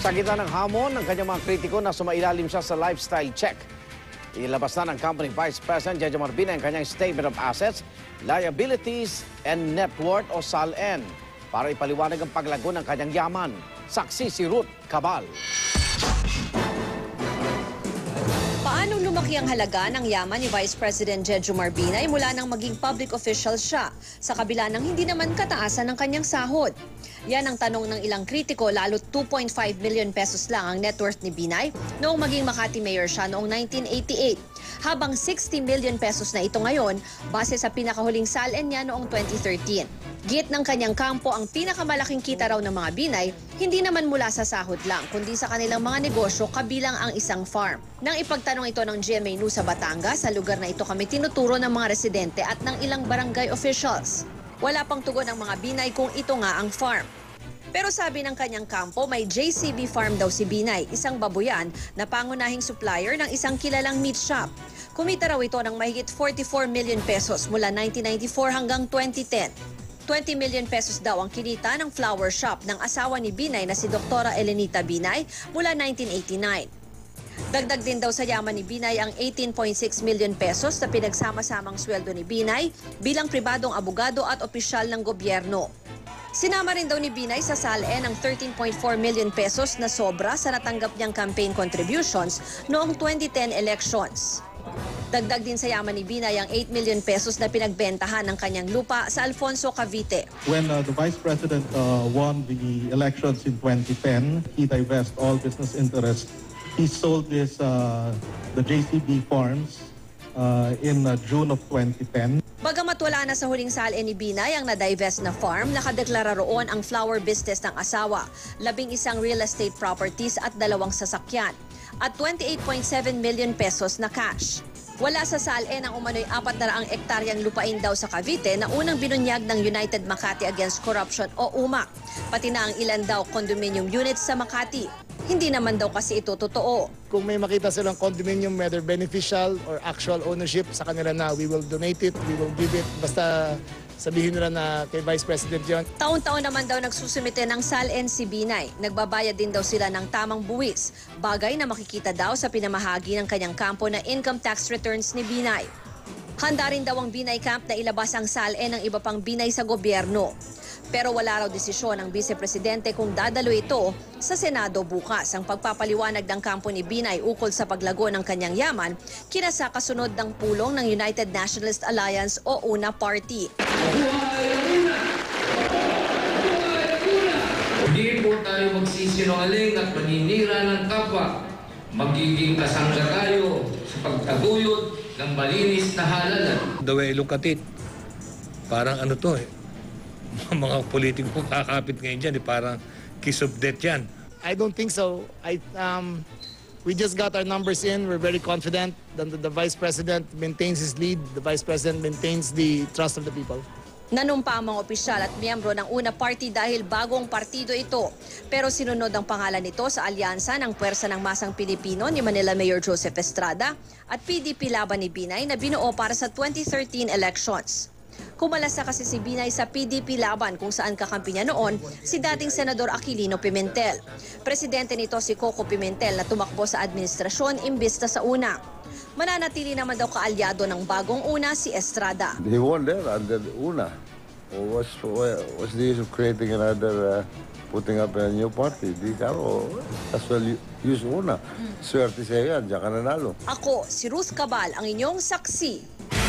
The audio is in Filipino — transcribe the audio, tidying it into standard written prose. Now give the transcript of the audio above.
Sa gitna ng hamon ng kanyang mga kritiko na sumailalim siya sa lifestyle check, ilabas na ng company Vice President Jejomar Binay ang kanyang Statement of Assets, Liabilities, and Net Worth o SALN para ipaliwanag ang paglago ng kanyang yaman. Saksi si Ruth Cabal. Paano lumaki ang halaga ng yaman ni Vice President Jejomar Binay mula nang maging public official siya sa kabila ng hindi naman kataasan ng kanyang sahod? Yan ang tanong ng ilang kritiko, lalo 2.5 million pesos lang ang net worth ni Binay noong maging Makati Mayor siya noong 1988. Habang 60 million pesos na ito ngayon base sa pinakahuling SALN niya noong 2013. Git ng kanyang kampo, ang pinakamalaking kita raw ng mga Binay hindi naman mula sa sahod lang kundi sa kanilang mga negosyo kabilang ang isang farm. Nang ipagtanong ito ng GMA News sa Batangas, sa lugar na ito kami tinuturo ng mga residente at ng ilang barangay officials. Wala pang tugon ang mga Binay kung ito nga ang farm. Pero sabi ng kanyang kampo, may JCB farm daw si Binay, isang babuyan na pangunahing supplier ng isang kilalang meat shop. Kumita raw ito ng mahigit 44 million pesos mula 1994 hanggang 2010. 20 million pesos daw ang kinita ng flower shop ng asawa ni Binay na si Dr. Elenita Binay mula 1989. Dagdag din daw sa yaman ni Binay ang 18.6 million pesos na pinagsama-samang sweldo ni Binay bilang pribadong abogado at opisyal ng gobyerno. Sinama rin daw ni Binay sa SALN ang 13.4 million pesos na sobra sa natanggap niyang campaign contributions noong 2010 elections. Dagdag din sa yaman ni Binay ang 8 million pesos na pinagbentahan ng kanyang lupa sa Alfonso, Cavite. When the Vice President won the elections in 2010, he divested all business interests. He sold the JCB farms in June of 2010. Bagamat wala na sa huling SALN ni Binay ang na-divest na farm, nakadeklara roon ang flower business ng asawa, 11 real estate properties at 2 sasakyan, at 28.7 million pesos na cash. Wala sa SALN ang umano'y 400 ektaryang lupain daw sa Cavite na unang binunyag ng United Makati Against Corruption o UMAC, pati na ang ilan daw condominium units sa Makati. Hindi naman daw kasi ito totoo. Kung may makita silang condominium, whether beneficial or actual ownership sa kanila na, we will donate it, we will give it. Basta sabihin nila na kay Vice President yun. Taon-taon naman daw nagsusumite ng SALN si Binay. Nagbabayad din daw sila ng tamang buwis. Bagay na makikita daw sa pinamahagi ng kanyang kampo na income tax returns ni Binay. Handa rin daw ang Binay Camp na ilabas ang SALN ng iba pang Binay sa gobyerno. Pero wala raw desisyon ng Vice Presidente kung dadalo ito sa Senado bukas. Ang pagpapaliwanag ng kampo ni Binay ukol sa paglago ng kanyang yaman, kinasakasunod ng pulong ng United Nationalist Alliance o UNA Party. Hindi po tayo magsisinungaling at maninira ng kapwa. Magiging kasangga tayo sa pagtaguyod ng malinis na halalan. The way I look at it, parang ano to mga politiko kakapit ngayon dyan, parang kiss of death yan. I don't think so. We just got our numbers in. We're very confident that the Vice President maintains his lead. The Vice President maintains the trust of the people. Nanumpa ang mga opisyal at miyembro ng UNA Party dahil bagong partido ito. Pero sinunod ang pangalan nito sa alyansa ng Puwersa ng Masang Pilipino ni Manila Mayor Joseph Estrada at PDP laban ni Binay na binuo para sa 2013 elections. Kumalasa kasi si Binay sa PDP laban kung saan kakampi niya noon si dating Senador Aquilino Pimentel. Presidente nito si Coco Pimentel na tumakbo sa administrasyon imbis na sa UNA. Mananatili naman daw kaalyado ng bagong UNA si Estrada. He won there under UNA. What's the use of creating another, putting up a new party? Di karo, as well use UNA. Swerte siya yan, diyan ka nanalo. Ako, si Ruth Cabal, ang inyong saksi.